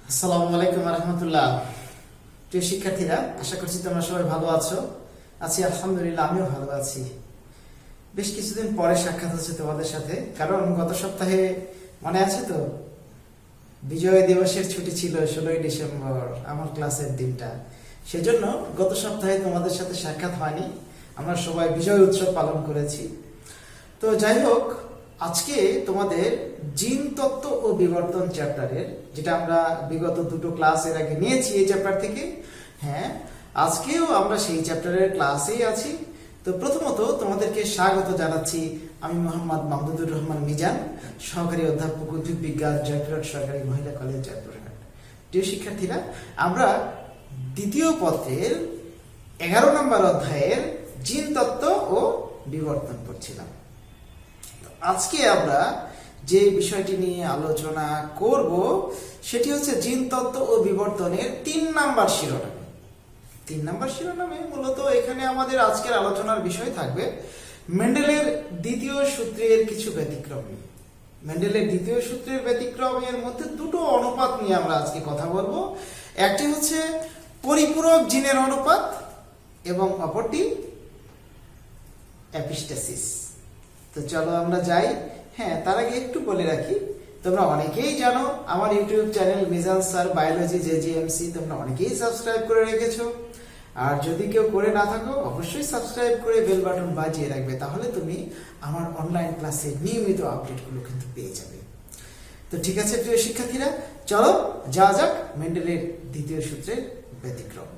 আসসালামু আলাইকুম রহমতুল্লাহ। প্রিয় শিক্ষার্থীরা, আশা করছি তোমরা সবাই ভালো আছো। আছি আলহামদুলিল্লাহ, আমিও ভালো আছি। বেশ কিছুদিন পরে সাক্ষাৎ হচ্ছে তোমাদের সাথে, কারণ গত সপ্তাহে মনে আছে তো বিজয় দিবসের ছুটি ছিল 16ই ডিসেম্বর, আমার ক্লাসের দিনটা। সেজন্য গত সপ্তাহে তোমাদের সাথে সাক্ষাৎ হয়নি। আমরা সবাই বিজয় উৎসব পালন করেছি। তো যাই হোক, আজকে তোমাদের জিন তত্ত্ব ও বিবর্তন চ্যাপ্টারের, যেটা আমরা বিগত দুটো ক্লাসের আগে নিয়েছি এই চ্যাপ্টার থেকে, হ্যাঁ আজকেও আমরা সেই চ্যাপ্টারের ক্লাসেই আছি। তো প্রথমত তোমাদেরকে স্বাগত জানাচ্ছি। আমি মোহাম্মদ মাহমুদুর রহমান মিজান, সহকারী অধ্যাপক উদ্ভিদ বিজ্ঞান, জয়পুরহাট সরকারি মহিলা কলেজ, জয়পুরহাট। প্রিয় শিক্ষার্থীরা, আমরা দ্বিতীয় পত্রের 11 নম্বর অধ্যায়ের জিন তত্ত্ব ও বিবর্তন পড়ছিলাম। আজকে আমরা যে বিষয়টি নিয়ে আলোচনা করব সেটি হচ্ছে জিন তত্ত্ব ও বিবর্তনের 3 নাম্বার শিরোনামে। 3 নাম্বার শিরোনামে মূলত এখানে আমাদের আজকের আলোচনার বিষয় থাকবে মেন্ডেলের দ্বিতীয় সূত্রের কিছু ব্যতিক্রম। মেন্ডেলের দ্বিতীয় সূত্রের ব্যতিক্রমের মধ্যে দুটো অনুপাত নিয়ে আমরা আজকে কথা বলবো। একটি হচ্ছে পরিপূরক জিনের অনুপাত এবং অপরটি অ্যাপিস্টেসিস। তো চলো আমরা যাই। হ্যাঁ, তার আগে একটু বলে রাখি, তোমরা অনেকেই জানো আমার YouTube channel Mizan sir biology JGMC তোমরা অনেকেই সাবস্ক্রাইব করে রেখেছো। আর যদি কেউ করে না থাকো, অবশ্যই সাবস্ক্রাইব করে বেল বাটন বাজিয়ে রাখবে, তাহলে তুমি আমার অনলাইন ক্লাসের নিয়মিত আপডেটগুলো কিন্তু পেয়ে যাবে। তো ঠিক আছে প্রিয় শিক্ষার্থীরা, চলো যাওয়া যাক মেন্ডেলের দ্বিতীয় সূত্রের ব্যতিক্রম।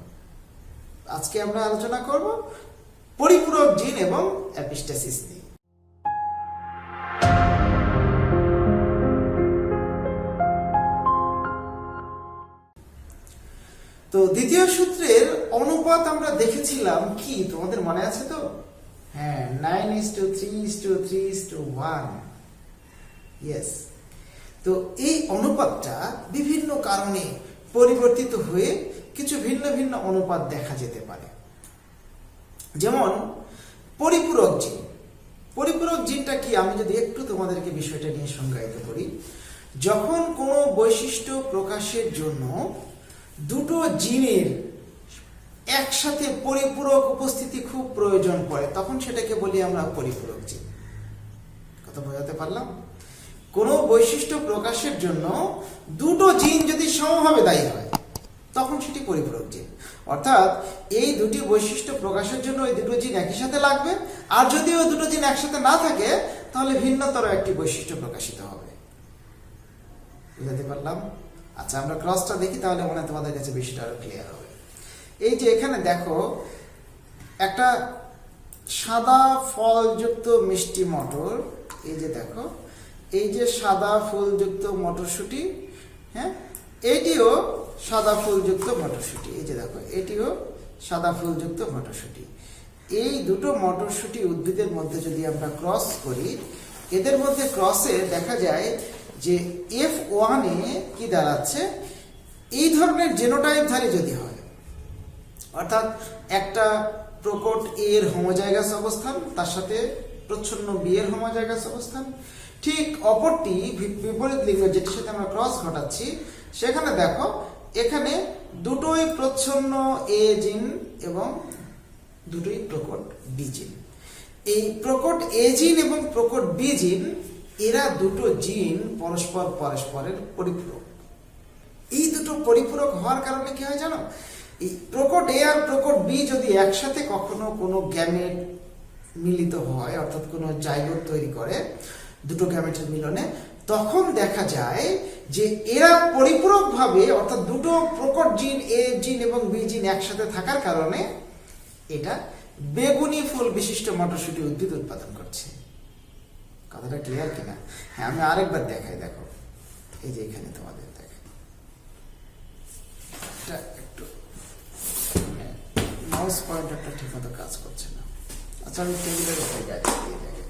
আজকে আমরা আলোচনা করব পরিপূরক জিন এবং অ্যাপিস্টেসিস নিয়ে। তো দ্বিতীয় সূত্রের অনুপাত আমরা দেখেছিলাম কি, তোমাদের মনে আছে তো? হ্যাঁ, 9:3:3:1। ইয়েস। তো এই অনুপাতটা বিভিন্ন কারণে পরিবর্তিত হয়ে কিছু ভিন্ন ভিন্ন অনুপাত দেখা যেতে পারে। যেমন পরিপূরক জিন। পরিপূরক জিনটা কি, আমি যদি একটু তোমাদেরকে বিষয়টা নিয়ে সংজ্ঞায়িত করি। যখন কোনো বৈশিষ্ট্য প্রকাশের জন্য দুটো জিনের একসাথে পরিপূরক উপস্থিতি খুব প্রয়োজন পড়ে, তখন সেটাকে বলি আমরা পরিপূরক জিন। কথা বোঝাতে পারলাম? কোনো বৈশিষ্ট্য প্রকাশের জন্য দুটো জিন যদি সমভাবে দায়ী হয়, তখন সেটি পরিপূরক জিন। অর্থাৎ এই দুটি বৈশিষ্ট্য প্রকাশের জন্য ওই দুটো জিন একই সাথে লাগবে, আর যদি ওই দুটো জিন একসাথে না থাকে তাহলে ভিন্নতর একটি বৈশিষ্ট্য প্রকাশিত হবে। বুঝাতে পারলাম? আচ্ছা, আমরা ক্রসটা দেখি, তাহলে মনে হয় তোমাদের কাছে বিষয়টা আরো ক্লিয়ার হবে। এই যে এখানে দেখো, একটা সাদা ফলযুক্ত মিষ্টি মটর, এই যে দেখো, এই যে সাদা ফুলযুক্ত মটরশুঁটি, হ্যাঁ এটিও সাদা ফুলযুক্ত মটরশুঁটি। এই যে দেখো, এটিও সাদা ফুলযুক্ত মটরশুঁটি। এই দুটো মটরশুঁটি উদ্ভিদের মধ্যে যদি আমরা ক্রস করি, এদের মধ্যে ক্রসে দেখা যায় যে F1 এ কি দাঁড়াচ্ছে, এই ধরনের জেনোটাইপধারী যদি হয়, অর্থাৎ একটা প্রকট A এর হোমোজাইগাস অবস্থান, তার সাথে প্রচ্ছন্ন B এর হোমোজাইগাস অবস্থান, ঠিক অপরটি বিপরীত লিঙ্গ যেটির সাথে আমরা ক্রস ঘটাচ্ছি, সেখানে দেখো এখানে দুটোই প্রচ্ছন্ন A জিন এবং দুটোই প্রকট B জিন। এই প্রকট A জিন এবং প্রকট B জিন, এরা দুটো জিন পরস্পরের পরিপূরক। এই দুটো পরিপূরক হওয়ার কারণে কি হয় জানো? এই প্রকট A আর প্রকট B যদি একসাথে কখনো কোনো গ্যামেট মিলিত হয়, অর্থাৎ কোনো জাইগোট তৈরি করে দুটো গ্যামেটের মিলনে, তখন দেখা যায় যে এরা পরিপূরক ভাবে, অর্থাৎ দুটো প্রকট জিন A জিন এবং B জিন একসাথে থাকার কারণে এটা বেগুনি ফুল বিশিষ্ট মটরশুঁটি উদ্ভিদ উৎপাদন করছে। কথাটা ক্লিয়ার কিনা? হ্যাঁ, আমি আরেকবার দেখাই। দেখো, এই যে এখানে তোমাদের দেখাই, একটু মাউস পয়েন্টারটা ঠিক মতো কাজ করছে না। আচ্ছা, আমি টেবিলের উপরে গাড়ি দিয়ে দেখাই।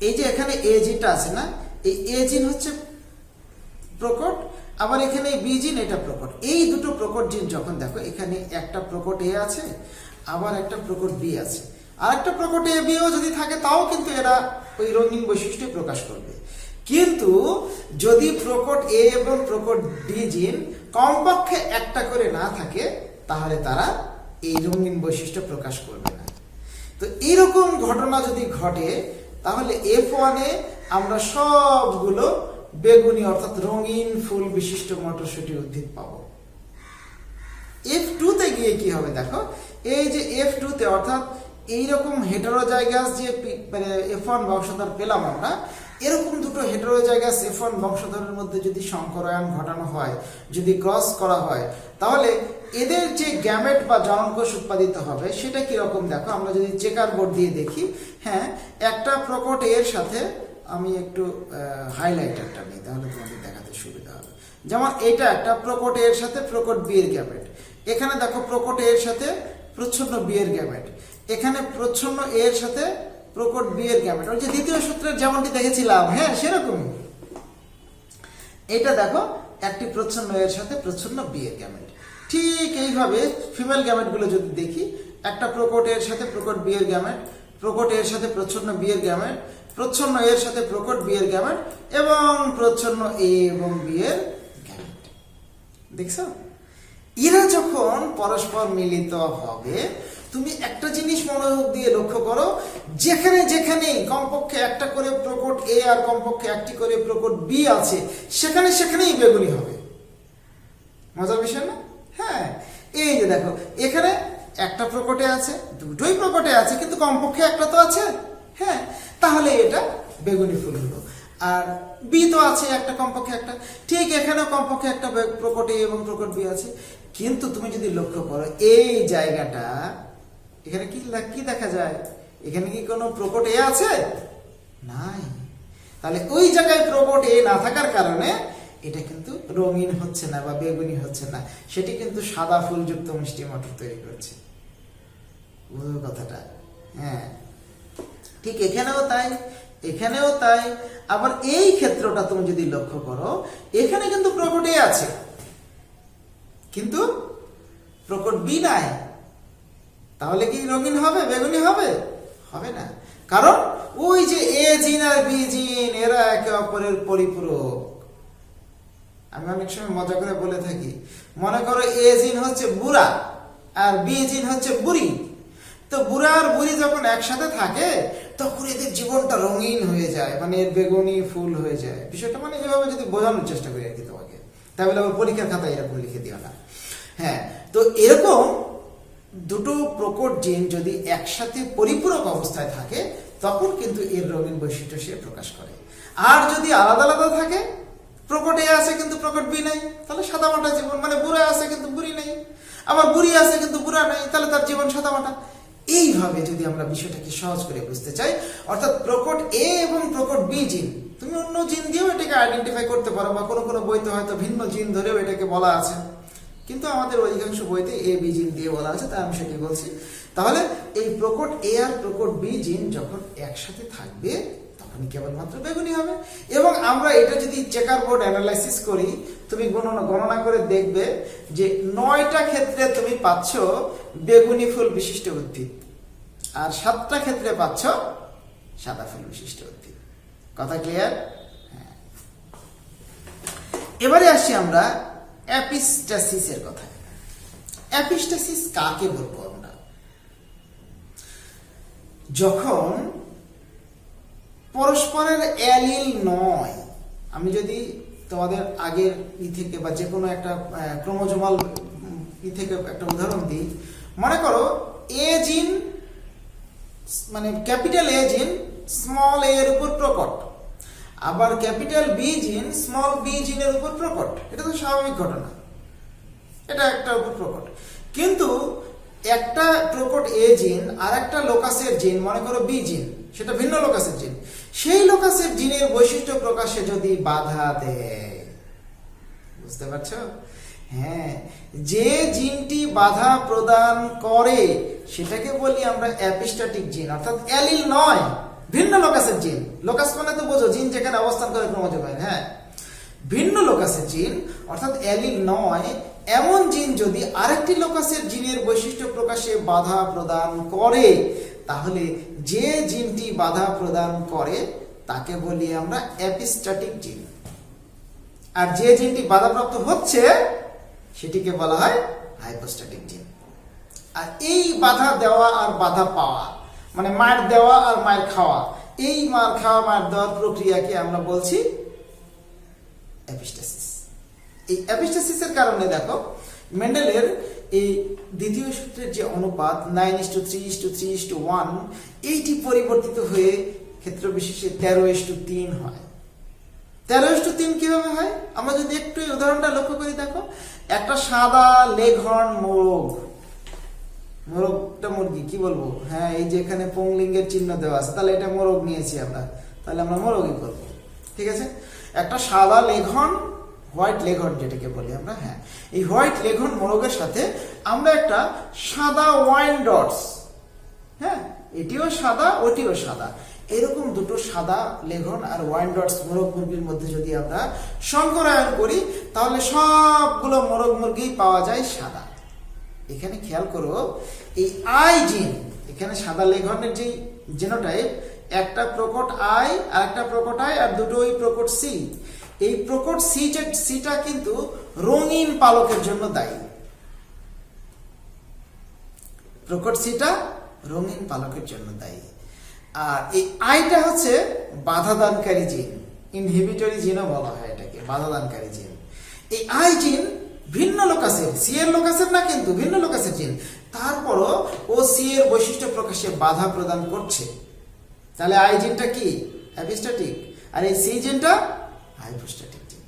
এই যে এখানে A জিনটা আছে না, এই A জিন হচ্ছে প্রকট, আবার এখানে B জিন, এটা প্রকট। এই দুটো প্রকট জিন যখন, দেখো এখানে একটা প্রকট A আছে, আবার একটা প্রকট B আছে, আর একটা প্রকট A B ও যদি থাকে, তাও কিন্তু এরা ওই রঙিন বৈশিষ্ট্য প্রকাশ করবে। কিন্তু যদি প্রকট এ এবং প্রকট বি জিন কমপক্ষে একটা করে না থাকে তাহলে তারা এই রঙিন বৈশিষ্ট্য প্রকাশ করবে না। তো এইরকম ঘটনা যদি ঘটে তাহলে F1 এ আমরা সবগুলো বেগুনি অর্থাৎ রঙিন ফুল বিশিষ্ট মটরশুঁটি উদ্ভিদ পাবো। F2 তে গিয়ে কি হবে দেখো, এই যে F2 তে অর্থাৎ এইরকম হেটেরোজাইগাস যে মানে F1 বংশধর পেলাম আমরা, এরকম দুটো হেটেরোজাইগাস F1 বংশধরের মধ্যে যদি সংকরায়ন ঘটানো হয়, যদি ক্রস করা হয়, তাহলে এদের যে গ্যামেট বা জননকোষ উৎপাদিত হবে সেটা কিরকম দেখো, আমরা যদি চেকার বোর্ড দিয়ে দেখি, হ্যাঁ একটা প্রকট এর সাথে আমি একটু হাইলাইটারটা নিই তাহলে তোমাদের দেখাতে সুবিধা হবে। যেমন এটা একটা প্রকট এর সাথে প্রকট বি এর গ্যামেট, এখানে দেখো প্রকট এর সাথে প্রচ্ছন্ন বি এর গ্যামেট, এখানে প্রচ্ছন্ন এর সাথে প্রকট বি এর গ্যামেট, ওই যে দ্বিতীয় সূত্রের যেমনটি দেখেছিলাম, হ্যাঁ সেরকম। এটা দেখো একটি প্রচ্ছন্ন এর সাথে প্রচ্ছন্ন বি এর গ্যামেট। ঠিক এইভাবে ফিমেল গ্যামেট গুলো যদি দেখি, একটা প্রকট এর সাথে প্রকট বি এর গ্যামেট, প্রকট এর সাথে প্রচ্ছন্ন বি এর গ্যামেট, প্রচ্ছন্ন এর সাথে প্রকট বি এর গ্যামেট এবং প্রচ্ছন্ন এ এবং বি এর গ্যামেট। দেখছো, এরা যখন পরস্পর মিলিত হবে, তুমি একটা জিনিস মনোযোগ দিয়ে লক্ষ্য করো, যেখানে যেখানে কমপক্ষে একটা করে প্রকট এ আর কমপক্ষে একটি করে প্রকট বি আছে, সেখানে সেখানেই বেগুনি হবে। মজার বিষয় না? হ্যাঁ, এই যে দেখো এখানে একটা প্রকটে আছে, দুটোই প্রকটে আছে, কিন্তু কমপক্ষে একটা তো আছে, হ্যাঁ, তাহলে এটা বেগুনি ফুল হলো। আর বি তো আছে একটা, কমপক্ষে একটা, ঠিক এখানেও কমপক্ষে একটা প্রকট এ এবং প্রকট বি আছে। কিন্তু তুমি যদি লক্ষ্য করো এই জায়গাটা, এখানে কি দেখা যায়, এখানে কি কোনো প্রকট এ আছে? নাই। তাহলে ওই জায়গায় প্রকট এ না থাকার কারণে এটা কিন্তু রঙিন হচ্ছে না বা বেগুনি হচ্ছে না, সেটি কিন্তু সাদা ফুলযুক্ত মিষ্টি মটর তৈরি করছে। বুঝো কথাটা? হ্যাঁ, ঠিক এখানেও তাই, এখানেও তাই। আবার এই ক্ষেত্রটা তুমি যদি লক্ষ্য করো, এখানে কিন্তু প্রকট এ আছে কিন্তু প্রকট বি নাই, তাহলে কি রঙিন হবে, বেগুনি হবে? হবে না। কারণ ওই যে এ জিন আর বি জিন এরা একে অপরের পরিপূরক। আমি অনেক সময় মজা করে বলে থাকি, মনে করো এ জিন হচ্ছে বুড়া আর বি জিন হচ্ছে বুড়ি, তো বুড়া আর বুড়ি যখন একসাথে থাকে তখন এদের জীবনটা রঙিন হয়ে যায়, মানে এর বেগুনি ফুল হয়ে যায়। বিষয়টা মানে এভাবে যদি বোঝানোর চেষ্টা করি আর কি তোমাকে, তাহলে আবার পরীক্ষার খাতায় এরকম লিখে দিও না। হ্যাঁ, তো এরকম দুটো প্রকট জিন যদি একসাথে পরিপূরক অবস্থায় থাকে তখন কিন্তু এর রঙিন বৈশিষ্ট্য সে প্রকাশ করে। আর যদি আলাদা আলাদা থাকে, প্রকট এ আছে কিন্তু প্রকট বি নাই, তাহলে সাদামাটা জীবন, মানে বুড়া আছে কিন্তু বুড়ি নেই, আবার বুড়ি আছে কিন্তু বুড়া নেই, তাহলে তার জীবন সাদামাটা। এইভাবে যদি আমরা বিষয়টাকে সহজ করে বুঝতে চাই, অর্থাৎ প্রকট এ এবং প্রকট বি জিন, তুমি অন্য জিন দিয়েও এটাকে আইডেন্টিফাই করতে পারো, বা কোনো কোনো বইতে হয়তো ভিন্ন জিন ধরেও এটাকে বলা আছে, কিন্তু আমাদের অধিকাংশ বইতে এ বি জিন দিয়ে বলা আছে, তাই আমি সেটি বলছি। তাহলে এই প্রকট এ আর প্রকট বি জিন যখন একসাথে থাকবে তখন কেবলমাত্র বেগুনি হবে। এবং আমরা এটা যদি চেকার বোর্ড অ্যানালাইসিস করি, তুমি গণনা করে দেখবে যে 9টা ক্ষেত্রে তুমি পাচ্ছ বেগুনি ফুল বিশিষ্ট উদ্ভিদ, আর 7টা ক্ষেত্রে পাচ্ছ সাদা ফুল বিশিষ্ট উদ্ভিদ। কথা ক্লিয়ার? হ্যাঁ, এবারে আসছি আমরা অ্যাপিস্টাসিসের কথা। অ্যাপিস্টাসিস কাকে বলবো আমরা? যখন পরস্পরের অ্যালিল নয়, আমি যদি তোমাদের আগের থেকে বা যে কোনো একটা ক্রোমোজোমাল থেকে একটা উদাহরণ দিই, মনে করো এ জিন, মানে ক্যাপিটাল এ জিন স্মল এ এর উপর প্রকট, আবার ক্যাপিটাল বি জিন স্মল বি জিনের উপর প্রকট। এটা তো স্বাভাবিক ঘটনা, এটা একটা উপর প্রকট। কিন্তু একটা প্রকট এ জিন আর একটা লোকাসের জিন, মনে করো বি জিন, সেটা ভিন্ন লোকাসের জিন, সেই লোকাসের জিনের বৈশিষ্ট্য প্রকাশে যদি বাধা দেয়, বুঝতে পারছো? হ্যাঁ, যে জিনটি বাধা প্রদান করে সেটাকে বলি আমরা অ্যাপিস্টাটিক জিন, অর্থাৎ অ্যালিল নয়, ভিন্ন লোকাসের জিন। লোকাস মানে তো বোঝো জিন যেখানে অবস্থান করে ক্রোমোজোমে। হ্যাঁ, ভিন্ন লোকাসের জিন অর্থাৎ অ্যালিল নয় এমন জিন যদি আরেকটি লোকাসের জিনের বৈশিষ্ট্য প্রকাশে বাধা প্রদান করে, তাহলে যে জিনটি বাধা প্রদান করে তাকে বলি আমরা এপিস্ট্যাটিক জিন। আর যে জিনটি বাধাপ্রাপ্ত হচ্ছে সেটিকে বলা হয় হাইপোস্ট্যাটিক জিন। আর এই বাধা দেওয়া আর বাধা পাওয়া, মানে মার দেওয়া আর মায়ের খাওয়া, এই মার খাওয়া মার দেওয়ার প্রক্রিয়াকে আমরা বলছি এপিস্টাসিস। এই এপিস্টাসিসের কারণে দেখো মেন্ডেলের এই দ্বিতীয় সূত্রের যে অনুপাত 9:3:3:1 এইটি পরিবর্তিত হয়ে ক্ষেত্র বিশেষে 13:3 হয়। 13:3 কিভাবে হয় আমরা যদি একটু উদাহরণটা লক্ষ্য করি, দেখো একটা সাদা লেঘর্ন মোরগ, মোরগটা মুরগি কি বলবো, হ্যাঁ এই যে এখানে পুংলিঙ্গের চিহ্ন দেওয়া আছে, তাহলে এটা মোরগ নিয়েছি আমরা, তাহলে আমরা মোরগই করবো, ঠিক আছে। একটা সাদা লেঘর্ন, হোয়াইট লেঘর্ন যেটাকে বলি আমরা, হ্যাঁ এই হোয়াইট লেঘর্ন মোরগের সাথে আমরা একটা সাদা ওয়াইন ডটস, হ্যাঁ এটিও সাদা ওটিও সাদা, এরকম দুটো সাদা লেঘর্ন আর ওয়াইন ডটস মোরগ মুরগির মধ্যে যদি আমরা সংকরায়ন করি তাহলে সবগুলো মোরগ মুরগি পাওয়া যায় সাদা। এখানে খেয়াল করো এই আই জিন, এখানে সাদা লেঘর্নের যে জিনোটাইপ, একটা প্রকট আই আর একটা প্রকট আই আর দুটোই প্রকট সি, এই প্রকট সিটা কিন্তু রঙিন পালকের জন্য দায়ী। প্রকট সিটা রঙিন পালকের জন্য দায়ী। আর এই আইটা হচ্ছে বাধাদানকারী জিন, ইনহিবিটরি জিনও বলা হয় এটাকে, বাধাদানকারী জিন। এই আই জিন ভিন্ন লোকাসের, সি এর লোকাসের না কিন্তু ভিন্ন লোকাসের জিন, তারপরও ও সি এর বৈশিষ্ট্য প্রকাশে বাধা প্রদান করছে। তাহলে আই জিনটা কি এপিস্ট্যাটিক আর এই সি জিনটা হাইপোস্ট্যাটিক জিন।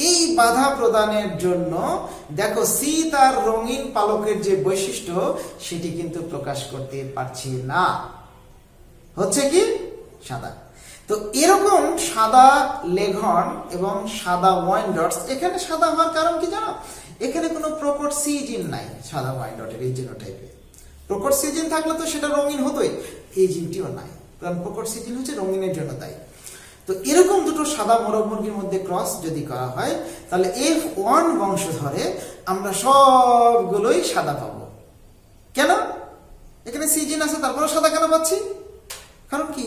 এই বাধা প্রদানের জন্য দেখো সি তার রঙিন পালকের যে বৈশিষ্ট্য সেটি কিন্তু প্রকাশ করতে পারছে না, হচ্ছে কি সাদা। তো এরকম সাদা লেঘর্ন এবং সাদা ওয়াইন ডটস, এখানে সাদা হওয়ার কারণ কি জানো, এখানে কোনো প্রকট সি জিন নাই সাদা ওয়াইন ডটের এই জিনোটাইপে। প্রকট সি জিন থাকলে তো সেটা রঙিন হতোই, এই জিনটিও নাই, কারণ প্রকট সি জিন হচ্ছে রঙিনের জন্য দায়ী। তো এরকম দুটো সাদা মোরগ মুরগির মধ্যে ক্রস যদি করা হয় তাহলে F1 বংশধরে আমরা সবগুলোই সাদা পাবো। কেন? এখানে সি জিন আছে তারপরে সাদা কেন পাচ্ছি? কারণ কি?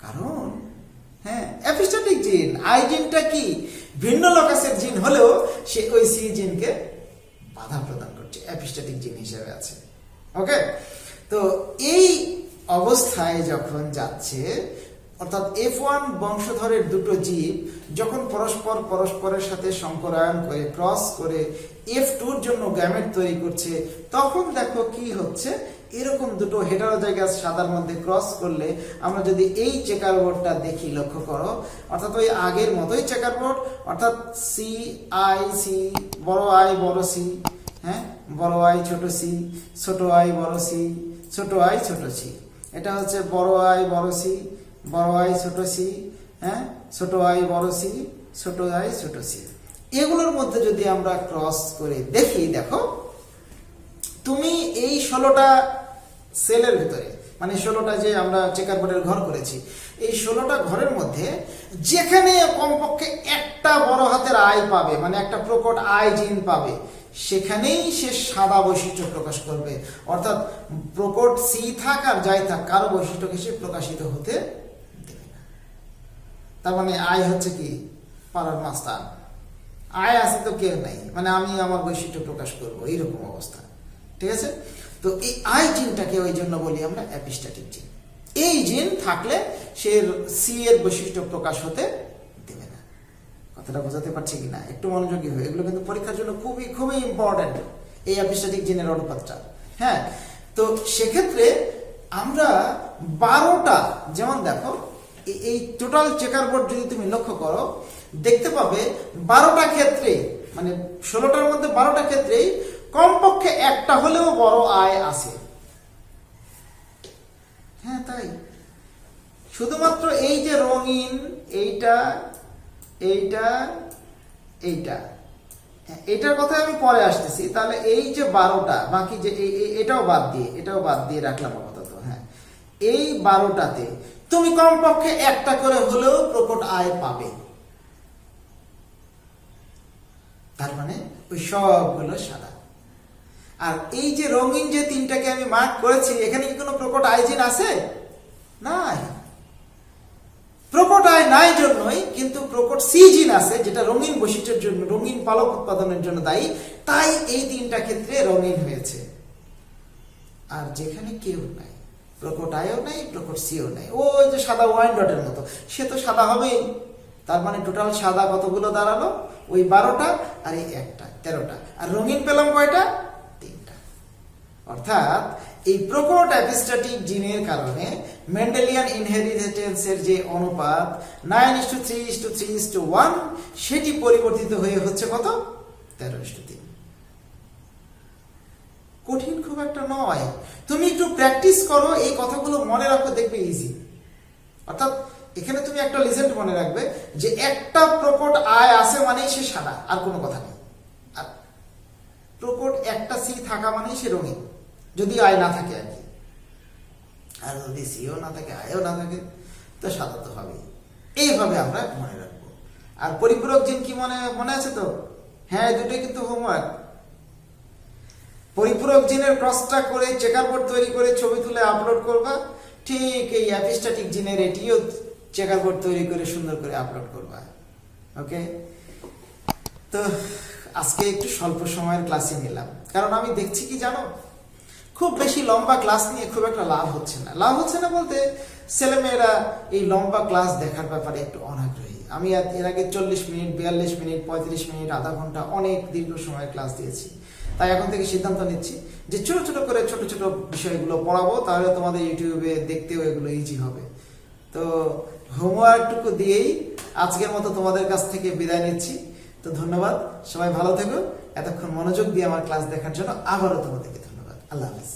কারণ হ্যাঁ এপিস্ট্যাটিক জিন, আই জিনটা কি ভিন্ন লোকাসের জিন হলেও সে ওই সি জিনকে বাধা প্রদান করছে, এপিস্ট্যাটিক জিন হিসেবে আছে। ওকে, তো এই অবস্থায় যখন যাচ্ছে, অর্থাৎ F1 বংশধরের দুটো জীব যখন পরস্পরের সাথে সংকরায়ন করে ক্রস করে F2-র জন্য গ্যামেট তৈরি করছে, তখন দেখো কি হচ্ছে, এরকম দুটো হেটারোজাইগাস সাদার মধ্যে ক্রস করলে আমরা যদি এই চেকার বোর্ডটা দেখি, লক্ষ্য করো, অর্থাৎ ওই আগের মতোই চেকার বোর্ড, অর্থাৎ সি আই সি, বড় আই বড় সি, হ্যাঁ বড় আই ছোট সি, ছোট আই বড় সি, ছোট আই ছোট সি, এটা হচ্ছে বড় আই বড় সি, বড় আই ছোট সি, হ্যাঁ ছোট আই বড় সি, ছোট আই ছোট সি। এগুলোর মধ্যে যদি আমরা ক্রস করে দেখি, দেখো তুমি এই 16টা সেলের ভিতরে, মানে 16টা যে আমরা চেকার বোর্ডের ঘর করেছি, এই 16টা ঘরের মধ্যে যেখানে কমপক্ষে একটা বড় হাতের আই পাবে, মানে একটা প্রকট আই জিন পাবে, সেখানেই সে সাদা বৈশিষ্ট্য প্রকাশ করবে। অর্থাৎ প্রকট সি থাক আর যাই থাক, কারো বৈশিষ্ট্যকে সে প্রকাশিত হতে দেবে না। তার মানে আই হচ্ছে কি পাড়ার মাস্তান, আয় আছে তো কেউ নাই, মানে আমি আমার বৈশিষ্ট্য প্রকাশ করবো, এইরকম অবস্থা, ঠিক আছে। তো এই আই জিনটাকে ওই জন্য বলি আমরা এপিস্ট্যাটিক জিন। এই জিন থাকলে সে সি এর বৈশিষ্ট্য প্রকাশ হতে দেবে না। কথাটা বোঝাতে পারছি কিনা, একটু মনোযোগী হয়ে, এগুলো কিন্তু পরীক্ষার জন্য খুবই খুবই ইম্পর্টেন্ট, এই এপিস্ট্যাটিক জিনের অনুপাতটা। হ্যাঁ, তো সেক্ষেত্রে আমরা 12টা, যেমন দেখো এই টোটাল চেকার বোর্ড যদি তুমি লক্ষ্য করো, দেখতে পাবে 12টা ক্ষেত্রে, মানে 16টার মধ্যে 12টা ক্ষেত্রেই কমপক্ষে একটা হলেও বড় আয় আছে। হ্যাঁ তাই, শুধুমাত্র এই যে রঙিন এইটা এইটা এইটা, এটার কথা আমি পরে আসতেছি। তাহলে এই যে 12টা, বাকি যে এটাও বাদ দিয়ে রাখলাম আপাতত। হ্যাঁ, এই 12টাতে তুমি কমপক্ষে একটা করে হলেও প্রকট আয় পাবে। তার মানে ওই সবগুলো সাদা। আর এই যে রঙিন যে 3টাকে আমি মার্ক করেছি, এখানে কি কোনো প্রকট আই জিন আছে? নাই। নাই জন্যই কিন্তু প্রকট সি জিন আছে, যেটা রঙিন বৈশিষ্ট্যের জন্য, রঙিন পালক উৎপাদনের জন্য দায়ী, তাই এই 3টা ক্ষেত্রে রঙিন হয়েছে। আর যেখানে কেউ নাই, প্রকট আয়ও নাই, প্রকট সিও নাই, ওই যে সাদা ওয়াইন ডটের মতো, সে তো সাদা হবেই। তার মানে টোটাল সাদা কতগুলো দাঁড়ালো? ওই 12টা আর এই 1টা, 13টা। আর রঙিন পেলাম কয়টা? 3টা। অর্থাৎ এই প্রকট অ্যাপিস্ট্যাটিক জিনের কারণে মেন্ডেলিয়ান ইনহেরিটেন্সের যে অনুপাত 9:3:3:1 সেটি পরিবর্তিত হয়ে হচ্ছে কত? 13:3। কঠিন খুব একটা নয়, তুমি একটু প্র্যাকটিস করো, এই কথাগুলো মনে রাখো, দেখবে ইজি। অর্থাৎ এখানে তুমি একটা লিজেন্ড মনে রাখবে যে একটা প্রকট আয় আছে মানেই সে সাদা, আর কোনো কথা নেই। আর প্রকট একটা সি থাকা মানেই সে রঙিন, যদি আয় না থাকে আর কি। আর যদি সিও না থাকে, আয়ও না থাকে, তো সাদা তো হবেই। এইভাবে আমরা মনে রাখবো। আর পরিপূরক জিন কি মনে আছে তো? হ্যাঁ, দুটোই কিন্তু হোমওয়ার্ক। পরিপূরক জিনের ক্রসটা করে চেকার বোর্ড তৈরি করে ছবি তুলে আপলোড করবা, ঠিক এই অ্যাপিস্ট্যাটিক জিনের এটিও চেকার বোর্ড তৈরি করে সুন্দর করে আপলোড করবা। ওকে, তো আজকে একটু স্বল্প সময়ের ক্লাসে নিলাম, কারণ আমি দেখছি কি জানো, খুব বেশি লম্বা ক্লাস নিয়ে খুব একটা লাভ হচ্ছে না। লাভ হচ্ছে না বলতে, ছেলেমেয়েরা এই লম্বা ক্লাস দেখার ব্যাপারে একটু অনাগ্রহী। আমি এর আগে 40 মিনিট, 42 মিনিট, 35 মিনিট, আধা ঘন্টা, অনেক দীর্ঘ সময় ক্লাস দিয়েছি। তাই এখন থেকে সিদ্ধান্ত নিচ্ছি যে ছোট ছোট করে ছোট ছোট বিষয়গুলো পড়াবো, তাহলে তোমাদের ইউটিউবে দেখতেও এগুলো ইজি হবে। তো হোমওয়ার্কটুকু দিয়েই আজকের মতো তোমাদের কাছ থেকে বিদায় নিচ্ছি। তো ধন্যবাদ, সবাই ভালো থেকো। এতক্ষণ মনোযোগ দিয়ে আমার ক্লাস দেখার জন্য আবারও তোমাদেরকে ধন্যবাদ। আল্লাহ হাফেজ।